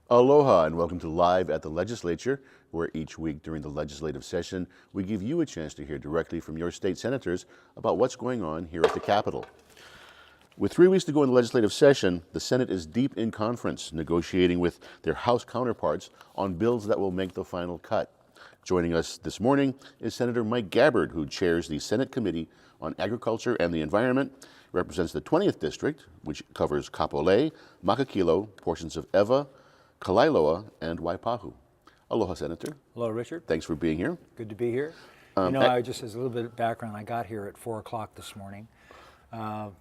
Aloha and welcome to Live at the Legislature, where each week during the legislative session, we give you a chance to hear directly from your state senators about what's going on here at the Capitol. With 3 weeks to go in the legislative session, the Senate is deep in conference, negotiating with their House counterparts on bills that will make the final cut. Joining us this morning is Senator Mike Gabbard, who chairs the Senate Committee on Agriculture and the Environment, represents the 20th District, which covers Kapolei, Makakilo, portions of Ewa, Kalailoa, and Waipahu. Aloha, Senator. Hello, Richard. Thanks for being here. Good to be here. I just, as a little bit of background, I got here at 4 o'clock this morning,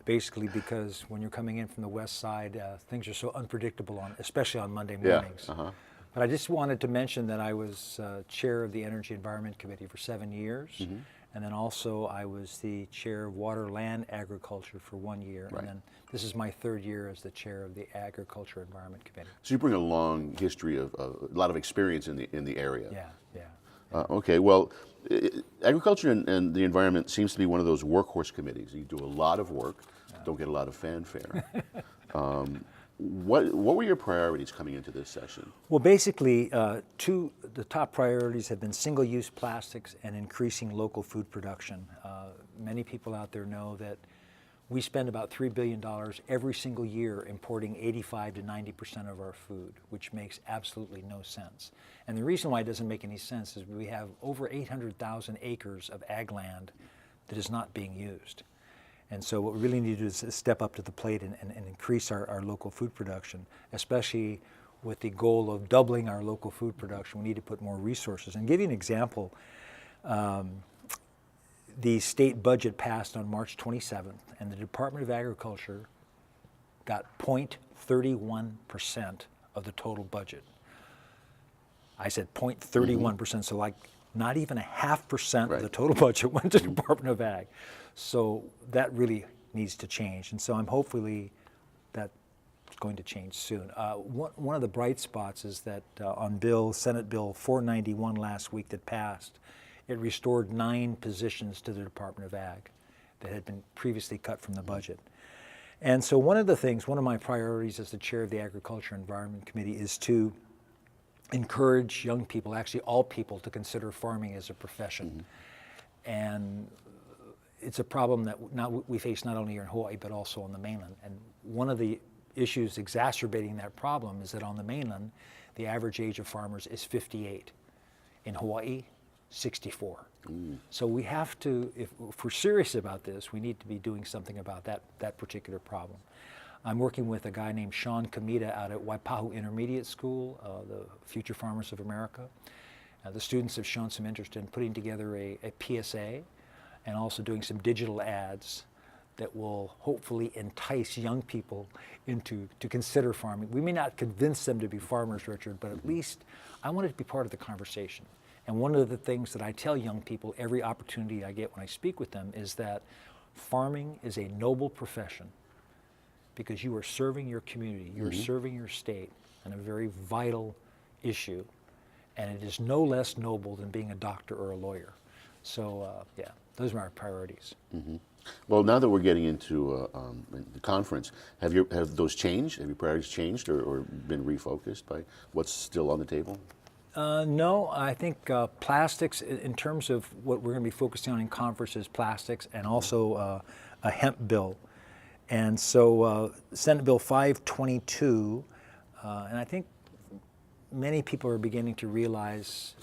basically because when you're coming in from the west side, things are so unpredictable, especially on Monday mornings. But I just wanted to mention that I was chair of the Energy Environment Committee for 7 years, and then also I was the chair of Water, Land, Agriculture for 1 year, and then this is my 3rd year as the chair of the Agriculture Environment Committee. So you bring a long history of a lot of experience in the area. Yeah. Okay, well, agriculture and the environment seems to be one of those workhorse committees. You do a lot of work, don't get a lot of fanfare. What were your priorities coming into this session? Well, basically, the top priorities have been single-use plastics and increasing local food production. Many people out there know that we spend about $3 billion every single year importing 85 to 90% of our food, which makes absolutely no sense. And the reason why it doesn't make any sense is we have over 800,000 acres of ag land that is not being used. And so what we really need to do is step up to the plate and increase our local food production, especially with the goal of doubling our local food production. We need to put more resources. And give you an example, the state budget passed on March 27th, and the Department of Agriculture got 0.31% of the total budget. I said 0.31%, so like not even 0.5% of the total budget went to the Department of Ag. So that really needs to change, and so I'm hopefully that's going to change soon. One of the bright spots is that on Senate Bill 491 last week that passed, it restored 9 positions to the Department of Ag that had been previously cut from the budget. And so one of my priorities as the chair of the Agriculture and Environment Committee is to encourage young people, actually all people, to consider farming as a profession. And it's a problem that we face not only here in Hawaii, but also on the mainland. And one of the issues exacerbating that problem is that on the mainland, the average age of farmers is 58. In Hawaii, 64. So we have to, if we're serious about this, we need to be doing something about that particular problem. I'm working with a guy named Sean Kamita out at Waipahu Intermediate School, the Future Farmers of America. The students have shown some interest in putting together a PSA and also doing some digital ads that will hopefully entice young people to consider farming. We may not convince them to be farmers, Richard, but at least I want it to be part of the conversation. And one of the things that I tell young people every opportunity I get when I speak with them is that farming is a noble profession because you are serving your community, you're serving your state in a very vital issue, and it is no less noble than being a doctor or a lawyer. So yeah, those are my priorities. Well, now that we're getting into the conference, have those changed? Have your priorities changed or been refocused by what's still on the table? No, I think plastics, in terms of what we're going to be focusing on in conference, is plastics and also a hemp bill. And so Senate Bill 522, and I think many people are beginning to realize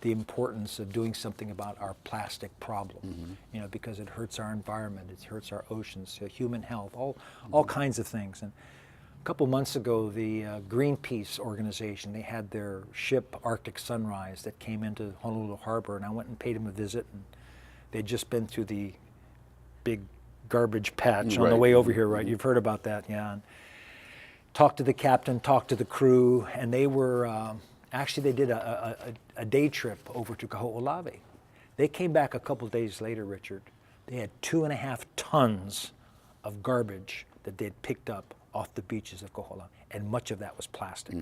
the importance of doing something about our plastic problem, because it hurts our environment, it hurts our oceans, human health, all kinds of things. And a couple months ago, the Greenpeace organization, they had their ship Arctic Sunrise that came into Honolulu Harbor, and I went and paid them a visit, and they'd just been through the big garbage patch on the way over here, right? You've heard about that, yeah. And talked to the captain, talked to the crew, and they were, actually they did a day trip over to Kaho'olawe. They came back a couple days later, Richard. They had 2.5 tons of garbage that they'd picked up off the beaches of Kaho'olawe, and much of that was plastic.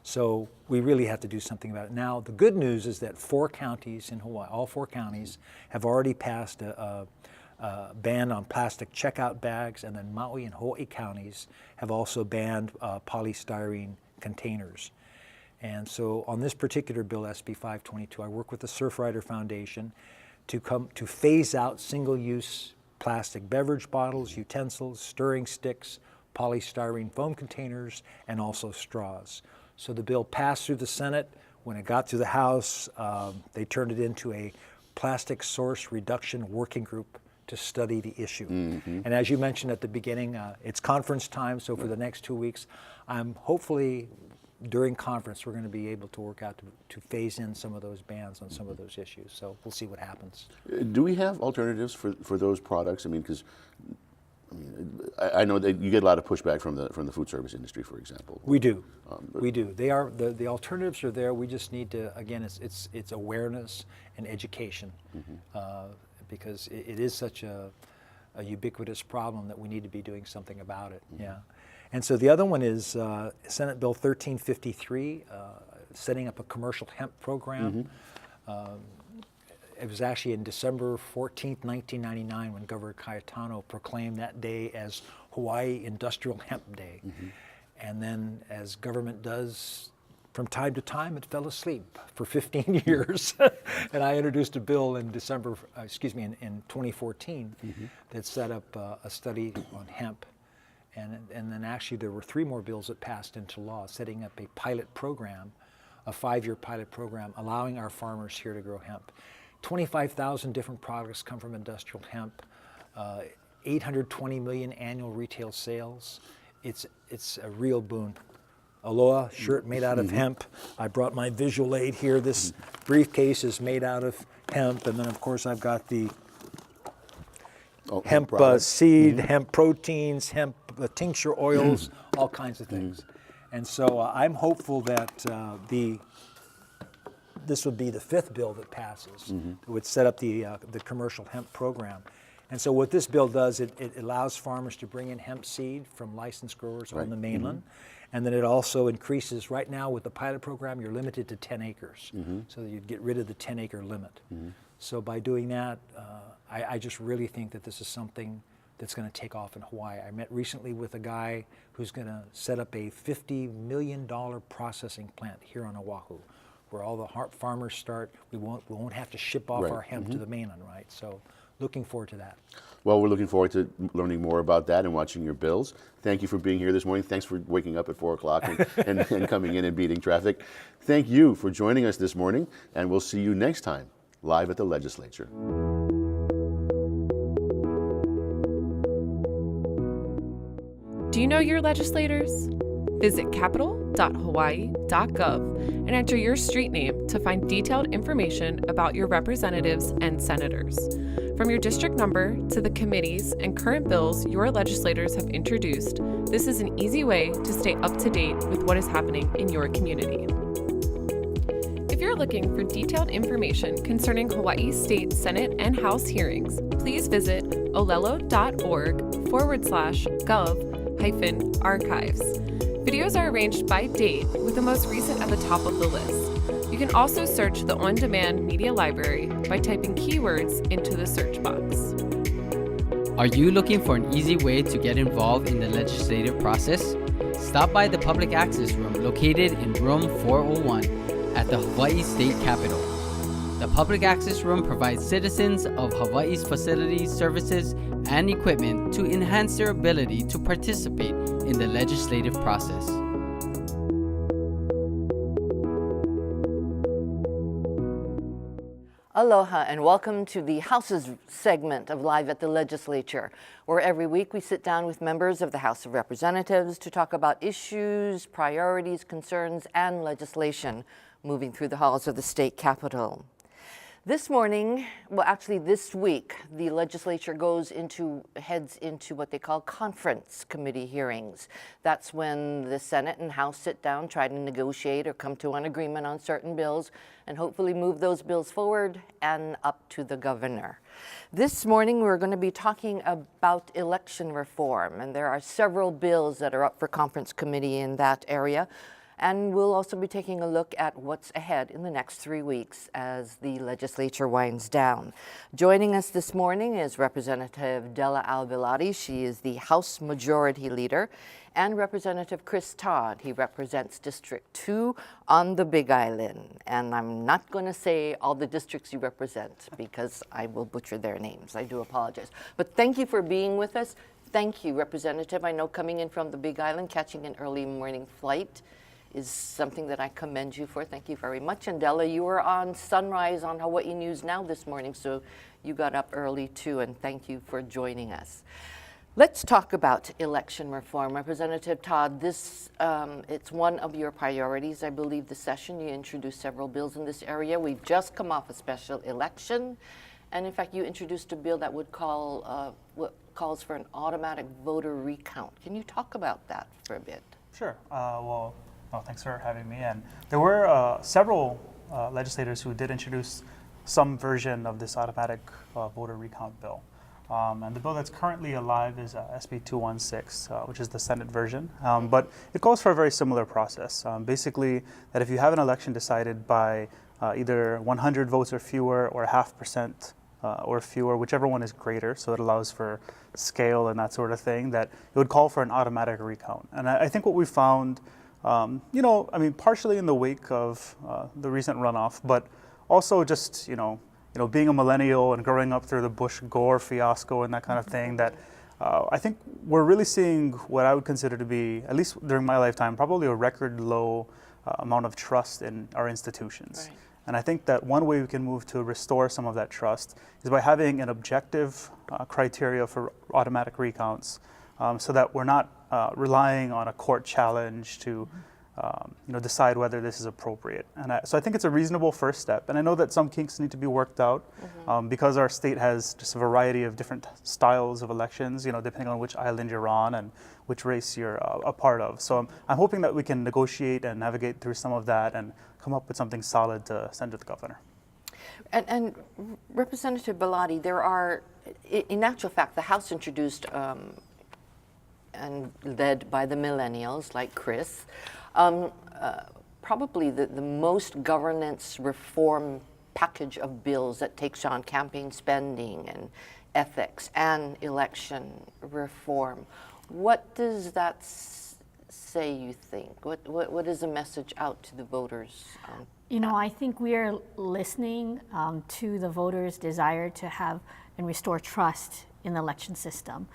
So we really have to do something about it. Now, the good news is that 4 counties in Hawaii, all 4 counties, have already passed a ban on plastic checkout bags, and then Maui and Hawaii counties have also banned polystyrene containers. And so on this particular bill, SB 522, I work with the Surfrider Foundation to phase out single-use plastic beverage bottles, utensils, stirring sticks, polystyrene foam containers, and also straws. So the bill passed through the Senate. When it got to the House, they turned it into a plastic source reduction working group to study the issue. And as you mentioned at the beginning, it's conference time, so for the next 2 weeks, I'm hopefully during conference we're going to be able to work out to phase in some of those bans on some of those issues. So we'll see what happens. Do we have alternatives for those products? I mean, because I know that you get a lot of pushback from the food service industry, for example. We do. We do. They are the alternatives are there. We just need to, again, it's awareness and education, because it is such a ubiquitous problem that we need to be doing something about it. Yeah. And so the other one is Senate Bill 1353, setting up a commercial hemp program. It was actually in December 14th, 1999, when Governor Cayetano proclaimed that day as Hawaii Industrial Hemp Day. And then, as government does from time to time, it fell asleep for 15 years. And I introduced a bill in in 2014 that set up a study on hemp. And then actually there were 3 more bills that passed into law, setting up a pilot program, a 5-year pilot program, allowing our farmers here to grow hemp. 25,000 different products come from industrial hemp, 820 million annual retail sales. It's a real boon. Aloha shirt made out of hemp. I brought my visual aid here. This briefcase is made out of hemp, and then of course I've got the hemp seed, hemp proteins, hemp tincture oils, all kinds of things. And so I'm hopeful that this would be the 5th bill that passes that would set up the commercial hemp program. And so what this bill does, it allows farmers to bring in hemp seed from licensed growers on the mainland. And then it also increases, right now with the pilot program, you're limited to 10 acres. So that you'd get rid of the 10-acre limit. So by doing that, I just really think that this is something that's going to take off in Hawaii. I met recently with a guy who's going to set up a $50 million processing plant here on Oahu, where all the farmers start. We won't have to ship off our hemp to the mainland, right? So looking forward to that. Well, we're looking forward to learning more about that and watching your bills. Thank you for being here this morning. Thanks for waking up at 4 o'clock and coming in and beating traffic. Thank you for joining us this morning, and we'll see you next time, live at the Legislature. Do you know your legislators? Visit capital.hawaii.gov and enter your street name to find detailed information about your representatives and senators. From your district number to the committees and current bills your legislators have introduced, this is an easy way to stay up to date with what is happening in your community. If you're looking for detailed information concerning Hawaii State Senate and House hearings, please visit olelo.org/gov-archives. Videos are arranged by date, with the most recent at the top of the list. You can also search the on-demand media library by typing keywords into the search box. Are you looking for an easy way to get involved in the legislative process? Stop by the Public Access Room located in Room 401 at the Hawaii State Capitol. The Public Access Room provides citizens of Hawaii's facilities, services, and equipment to enhance their ability to participate in the legislative process. Aloha and welcome to the House's segment of Live at the Legislature, where every week we sit down with members of the House of Representatives to talk about issues, priorities, concerns, and legislation moving through the halls of the state capitol. This morning, well actually this week, the legislature heads into what they call conference committee hearings. That's when the Senate and House sit down, try to negotiate or come to an agreement on certain bills, and hopefully move those bills forward and up to the governor. This morning, we're going to be talking about election reform, and there are several bills that are up for conference committee in that area. And we'll also be taking a look at what's ahead in the next 3 weeks as the legislature winds down. Joining us this morning is Representative Della Alvilati. She is the House Majority Leader, and Representative Chris Todd. He represents District 2 on the Big Island. And I'm not going to say all the districts you represent because I will butcher their names. I do apologize. But thank you for being with us. Thank you, Representative. I know coming in from the Big Island, catching an early morning flight is something that I commend you for. Thank you very much. And Della, you were on Sunrise on Hawaii News Now this morning, so you got up early too, and thank you for joining us. Let's talk about election reform. Representative Todd, this it's one of your priorities, I believe, this session. You introduced several bills in this area. We've just come off a special election, and in fact, you introduced a bill that would what calls for an automatic voter recount. Can you talk about that for a bit? Sure. Well, thanks for having me. And there were several legislators who did introduce some version of this automatic voter recount bill. And the bill that's currently alive is SB 216, which is the Senate version. But it calls for a very similar process. Basically, that if you have an election decided by either 100 votes or fewer, or 0.5% or fewer, whichever one is greater, so it allows for scale and that sort of thing, that it would call for an automatic recount. And I think what we found, partially in the wake of the recent runoff, but also just, being a millennial and growing up through the Bush-Gore fiasco and that kind of thing, that I think we're really seeing what I would consider to be, at least during my lifetime, probably a record low amount of trust in our institutions. Right. And I think that one way we can move to restore some of that trust is by having an objective criteria for automatic recounts, so that we're not relying on a court challenge to decide whether this is appropriate. And so I think it's a reasonable first step. And I know that some kinks need to be worked out because our state has just a variety of different styles of elections, depending on which island you're on and which race you're a part of. So I'm hoping that we can negotiate and navigate through some of that and come up with something solid to send to the governor. And Representative Bellotti, there are, in actual fact, the House introduced and led by the millennials like Chris, probably the most governance reform package of bills that takes on campaign spending and ethics and election reform. What does that say, you think? What is the message out to the voters? I think we are listening to the voters' desire to have and restore trust in the election system.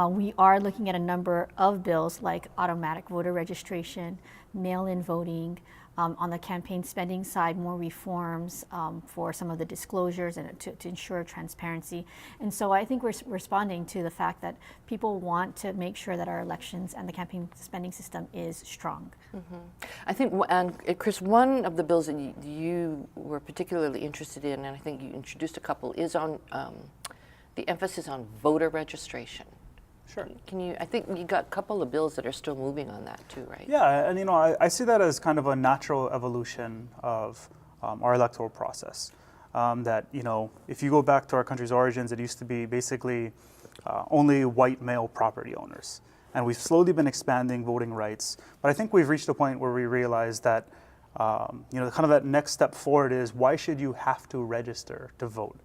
We are looking at a number of bills like automatic voter registration, mail-in voting, on the campaign spending side, more reforms for some of the disclosures and to ensure transparency. And so I think we're responding to the fact that people want to make sure that our elections and the campaign spending system is strong. Mm-hmm. I think, and Chris, one of the bills that you were particularly interested in, and I think you introduced a couple, is on the emphasis on voter registration. Sure. I think you got a couple of bills that are still moving on that too, right? Yeah, and I see that as kind of a natural evolution of our electoral process. That, if you go back to our country's origins, it used to be basically only white male property owners. And we've slowly been expanding voting rights. But I think we've reached a point where we realize that, kind of that next step forward is, why should you have to register to vote?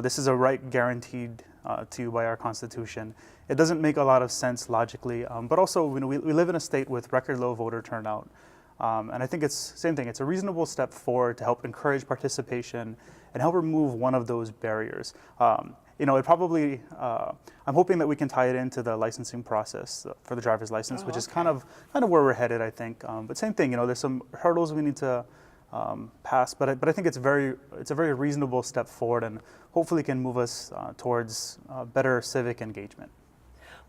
This is a right guaranteed to you by our Constitution. It doesn't make a lot of sense logically, but also we live in a state with record low voter turnout. And I think it's same thing. It's a reasonable step forward to help encourage participation and help remove one of those barriers. It probably, I'm hoping that we can tie it into the licensing process for the driver's license, which is kind of where we're headed, I think. But same thing, there's some hurdles we need to pass, but I think it's a very reasonable step forward, and hopefully can move us towards better civic engagement.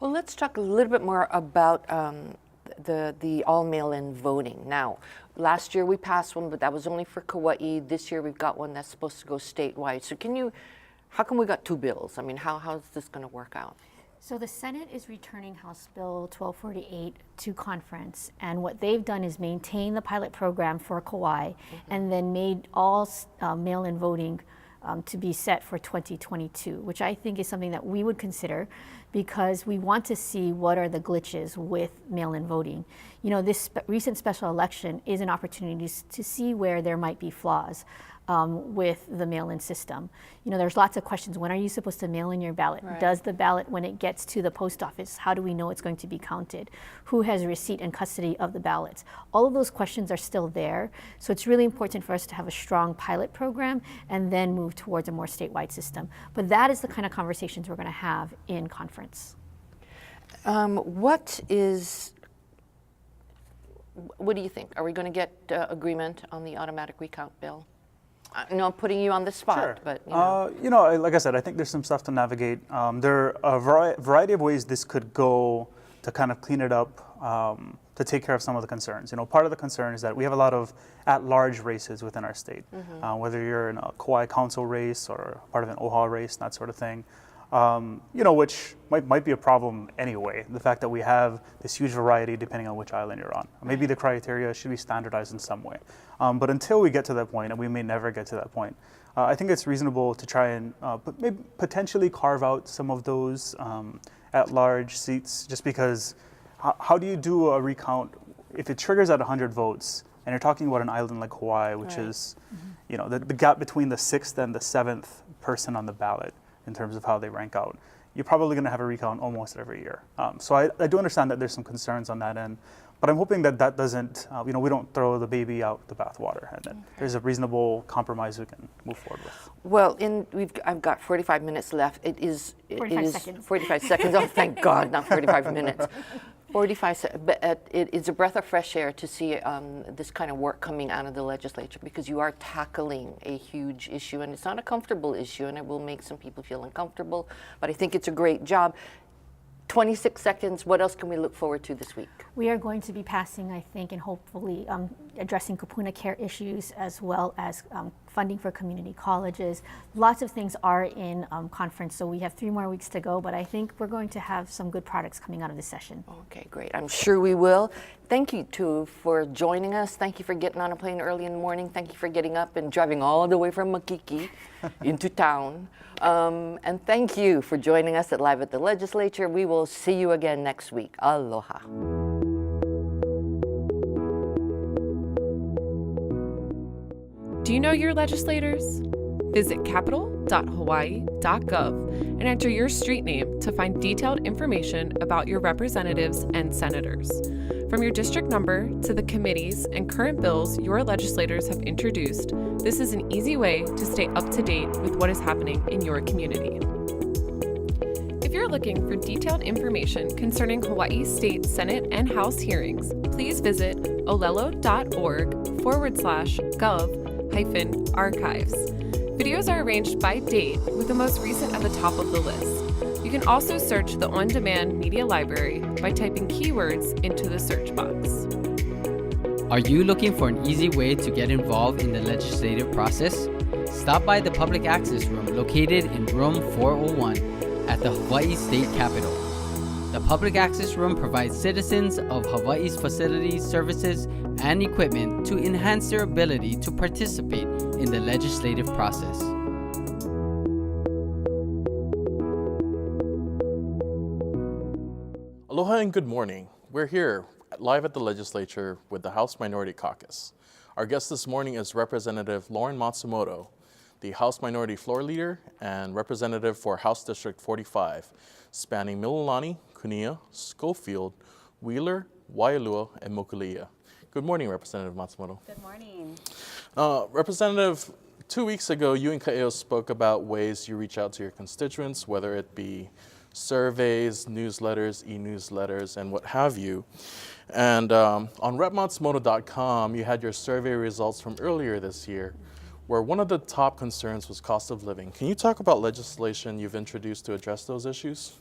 Well, let's talk a little bit more about the all mail-in voting. Now, last year we passed one, but that was only for Kauai. This year we've got one that's supposed to go statewide. So how come we got two bills? I mean, how's this going to work out? So the Senate is returning House Bill 1248 to conference, and what they've done is maintain the pilot program for Kauai, and then made all mail-in voting to be set for 2022, which I think is something that we would consider because we want to see what are the glitches with mail-in voting. You know, this recent special election is an opportunity to see where there might be flaws with the mail-in system. You know, there's lots of questions. When are you supposed to mail in your ballot? Right. Does the ballot, when it gets to the post office, how do we know it's going to be counted? Who has receipt and custody of the ballots? All of those questions are still there. So it's really important for us to have a strong pilot program and then move towards a more statewide system. But that is the kind of conversations we're going to have in conference. What do you think? Are we going to get agreement on the automatic recount bill? No, I'm putting you on the spot, Sure. but you know. Like I said, I think there's some stuff to navigate. There are a variety of ways this could go to kind of clean it up, to take care of some of the concerns. You know, part of the concern is that we have a lot of at-large races within our state, whether you're in a Kauai Council race or part of an OHA race, that sort of thing. Which might be a problem anyway. The fact that we have this huge variety depending on which island you're on. Maybe the criteria should be standardized in some way. But until we get to that point, and we may never get to that point, I think it's reasonable to try and maybe potentially carve out some of those at-large seats, just because how do you do a recount if it triggers at 100 votes, and you're talking about an island like Hawaii, which is, the gap between the 6th and the 7th person on the ballot in terms of how they rank out, you're probably going to have a recount almost every year. So I do understand that there's some concerns on that end, but I'm hoping that doesn't, we don't throw the baby out the bathwater, and that there's a reasonable compromise we can move forward with. Well, I've got 45 minutes left. It is 45 seconds. 45 seconds. Oh, thank God, not 45 minutes. 45 seconds. But it's a breath of fresh air to see this kind of work coming out of the legislature, because you are tackling a huge issue, and it's not a comfortable issue, and it will make some people feel uncomfortable. But I think it's a great job. 26 seconds, what else can we look forward to this week? We are going to be passing, I think, and hopefully addressing kupuna care issues, as well as funding for community colleges. Lots of things are in conference, so we have 3 more weeks to go, but I think we're going to have some good products coming out of this session. Okay, great. I'm sure we will. Thank you, too, for joining us. Thank you for getting on a plane early in the morning. Thank you for getting up and driving all the way from Makiki into town. And thank you for joining us at Live at the Legislature. We will see you again next week. Aloha. Do you know your legislators? Visit capital.hawaii.gov and enter your street name to find detailed information about your representatives and senators. From your district number to the committees and current bills your legislators have introduced, this is an easy way to stay up to date with what is happening in your community. If you're looking for detailed information concerning Hawaii State Senate and House hearings, please visit olelo.org/gov-archives. Videos are arranged by date, with the most recent at the top of the list. You can also search the on-demand media library by typing keywords into the search box. Are you looking for an easy way to get involved in the legislative process? Stop by the Public Access Room located in room 401 at the Hawaii State Capitol. The Public Access Room provides citizens of Hawaii's facilities, services, and equipment to enhance their ability to participate in the legislative process. Aloha and good morning. We're here live at the legislature with the House Minority Caucus. Our guest this morning is Representative Lauren Matsumoto, the House Minority Floor Leader and Representative for House District 45, spanning Mililani, Kunia, Schofield, Wheeler, Waialua, and Mokuleia. Good morning, Representative Matsumoto. Good morning. Representative, 2 weeks ago, you and Kaeo spoke about ways you reach out to your constituents, whether it be surveys, newsletters, e-newsletters, and what have you. And on repmatsumoto.com, you had your survey results from earlier this year, where one of the top concerns was cost of living. Can you talk about legislation you've introduced to address those issues?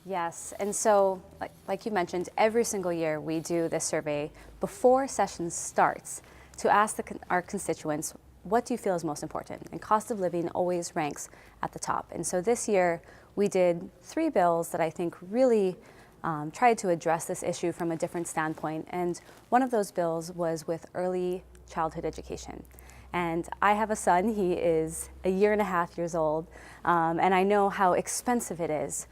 Yes, and so, like you mentioned, every single year we do this survey before session starts to ask our constituents, what do you feel is most important? And cost of living always ranks at the top. And so this year, we did 3 bills that I think really tried to address this issue from a different standpoint. And one of those bills was with early childhood education. And I have a son, he is 1.5 years old, and I know how expensive it is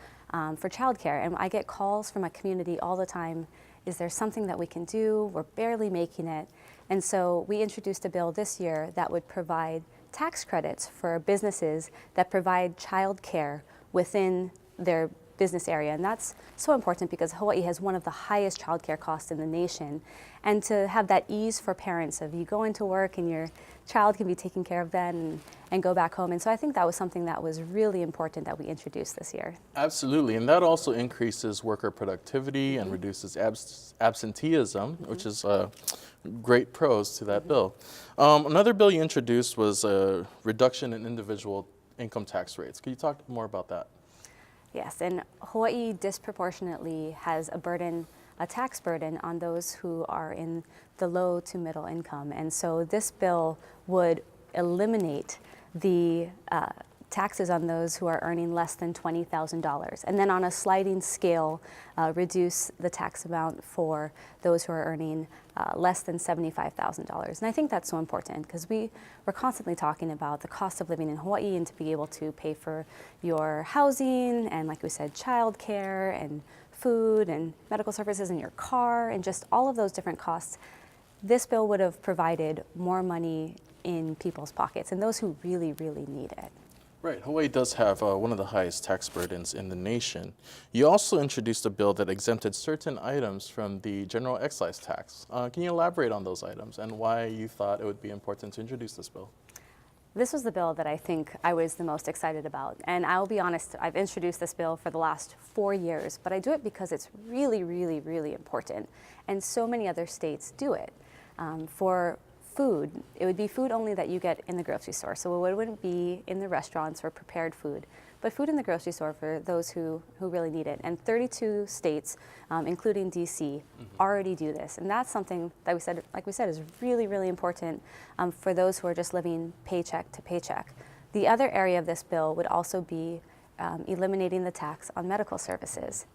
for childcare. And I get calls from my community all the time, is there something that we can do? We're barely making it. And so we introduced a bill this year that would provide tax credits for businesses that provide childcare within their business area. And that's so important because Hawaii has one of the highest childcare costs in the nation. And to have that ease for parents of you go into work and your child can be taken care of then and go back home. And so I think that was something that was really important that we introduced this year. Absolutely, and that also increases worker productivity and reduces absenteeism, which is great pros to that bill. Another bill you introduced was a reduction in individual income tax rates. Could you talk more about that? Yes, and Hawaii disproportionately has a tax burden on those who are in the low to middle income. And so this bill would eliminate the taxes on those who are earning less than $20,000. And then on a sliding scale, reduce the tax amount for those who are earning less than $75,000. And I think that's so important because we're constantly talking about the cost of living in Hawaii and to be able to pay for your housing and, like we said, childcare and food and medical services in your car and just all of those different costs. This bill would have provided more money in people's pockets and those who really, really need it. Right, Hawaii does have one of the highest tax burdens in the nation. You also introduced a bill that exempted certain items from the general excise tax. Can you elaborate on those items and why you thought it would be important to introduce this bill? This was the bill that I think I was the most excited about. And I'll be honest, I've introduced this bill for the last 4 years, but I do it because it's really, really, really important. And so many other states do it. For food, it would be food only that you get in the grocery store. So it wouldn't be in the restaurants or prepared food, but food in the grocery store for those who really need it. And 32 states, including DC, already do this. And that's something that we said, is really, really important for those who are just living paycheck to paycheck. The other area of this bill would also be eliminating the tax on medical services.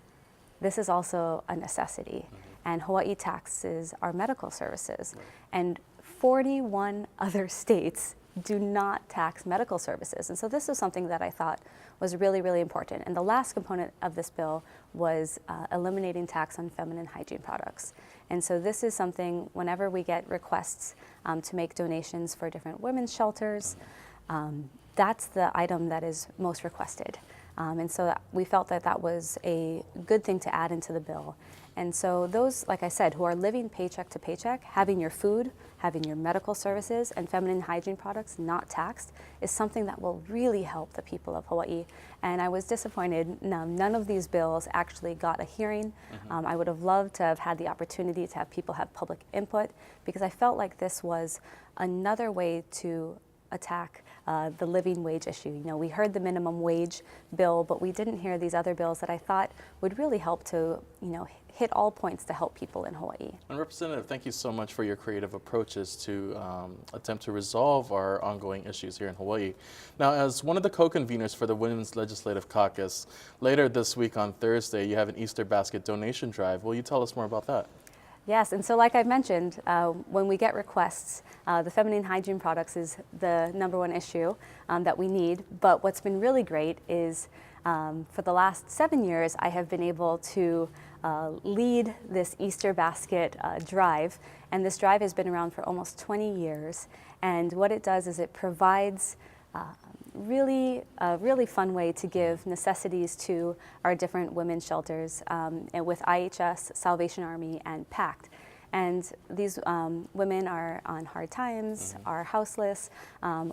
This is also a necessity. And Hawaii taxes our medical services. And 41 other states do not tax medical services. And so this is something that I thought was really, really important. And the last component of this bill was eliminating tax on feminine hygiene products. And so this is something, whenever we get requests to make donations for different women's shelters, that's the item that is most requested. And so we felt that that was a good thing to add into the bill. And so those, like I said, who are living paycheck to paycheck, having your food, having your medical services and feminine hygiene products not taxed is something that will really help the people of Hawaii. And I was disappointed none of these bills actually got a hearing. I would have loved to have had the opportunity to have people have public input because I felt like this was another way to attack the living wage issue. You know, we heard the minimum wage bill, but we didn't hear these other bills that I thought would really help to, hit all points to help people in Hawaii. And Representative, thank you so much for your creative approaches to attempt to resolve our ongoing issues here in Hawaii. Now, as one of the co-conveners for the Women's Legislative Caucus, later this week on Thursday, you have an Easter basket donation drive. Will you tell us more about that? Yes, and so like I mentioned, when we get requests, the feminine hygiene products is the #1 issue that we need. But what's been really great is for the last 7 years, I have been able to lead this Easter basket drive. And this drive has been around for almost 20 years. And what it does is it provides a really fun way to give necessities to our different women's shelters and with IHS, Salvation Army, and PACT. And these women are on hard times, are houseless,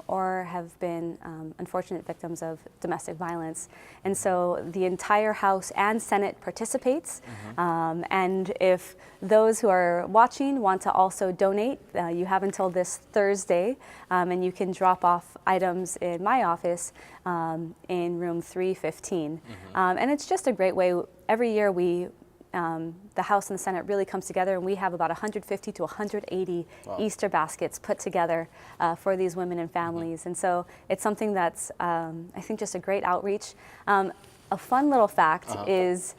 or have been unfortunate victims of domestic violence. And so the entire House and Senate participates. And if those who are watching want to also donate, you have until this Thursday, and you can drop off items in my office in room 315. And it's just a great way. Every year the House and the Senate really comes together, and we have about 150 to 180 Easter baskets put together for these women and families. And so it's something that's, I think, just a great outreach. A fun little fact is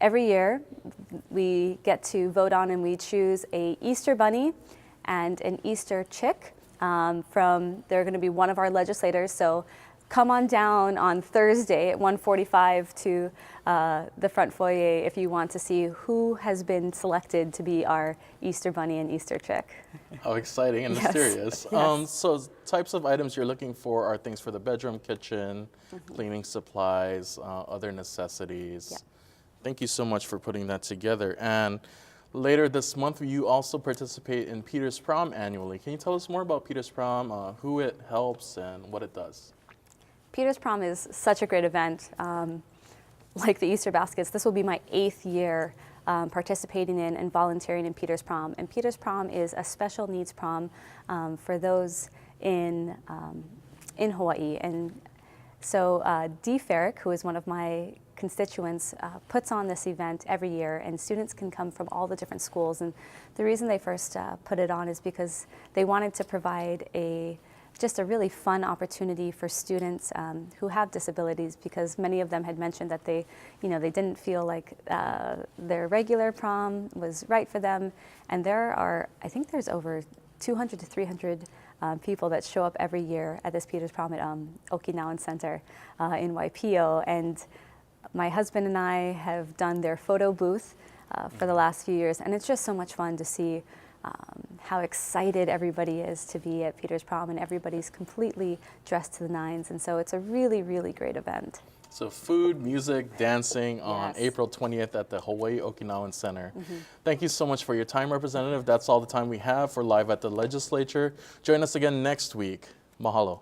every year we get to vote on and we choose a Easter bunny and an Easter chick they're going to be one of our legislators. So come on down on Thursday at 1:45 to the front foyer if you want to see who has been selected to be our Easter Bunny and Easter chick. How exciting and Yes. mysterious. Yes. So types of items you're looking for are things for the bedroom, kitchen, cleaning supplies, other necessities. Yeah. Thank you so much for putting that together. And later this month, you also participate in Peter's Prom annually. Can you tell us more about Peter's Prom, who it helps, and what it does? Peter's Prom is such a great event. Like the Easter baskets, this will be my 8th year participating in and volunteering in Peter's Prom. And Peter's Prom is a special needs prom for those in Hawaii. And so Dee Farrick, who is one of my constituents, puts on this event every year, and students can come from all the different schools. And the reason they first put it on is because they wanted to provide just a really fun opportunity for students who have disabilities, because many of them had mentioned that they didn't feel like their regular prom was right for them. And I think there's over 200 to 300 people that show up every year at this Peter's Prom at Okinawan Center in Waipio. And my husband and I have done their photo booth for the last few years, and it's just so much fun to see how excited everybody is to be at Peter's Prom, and everybody's completely dressed to the nines, and so it's a really, really great event. So food, music, dancing on Yes. April 20th at the Hawaii Okinawan Center. Thank you so much for your time, Representative. That's all the time we have for Live at the Legislature. Join us again next week. Mahalo.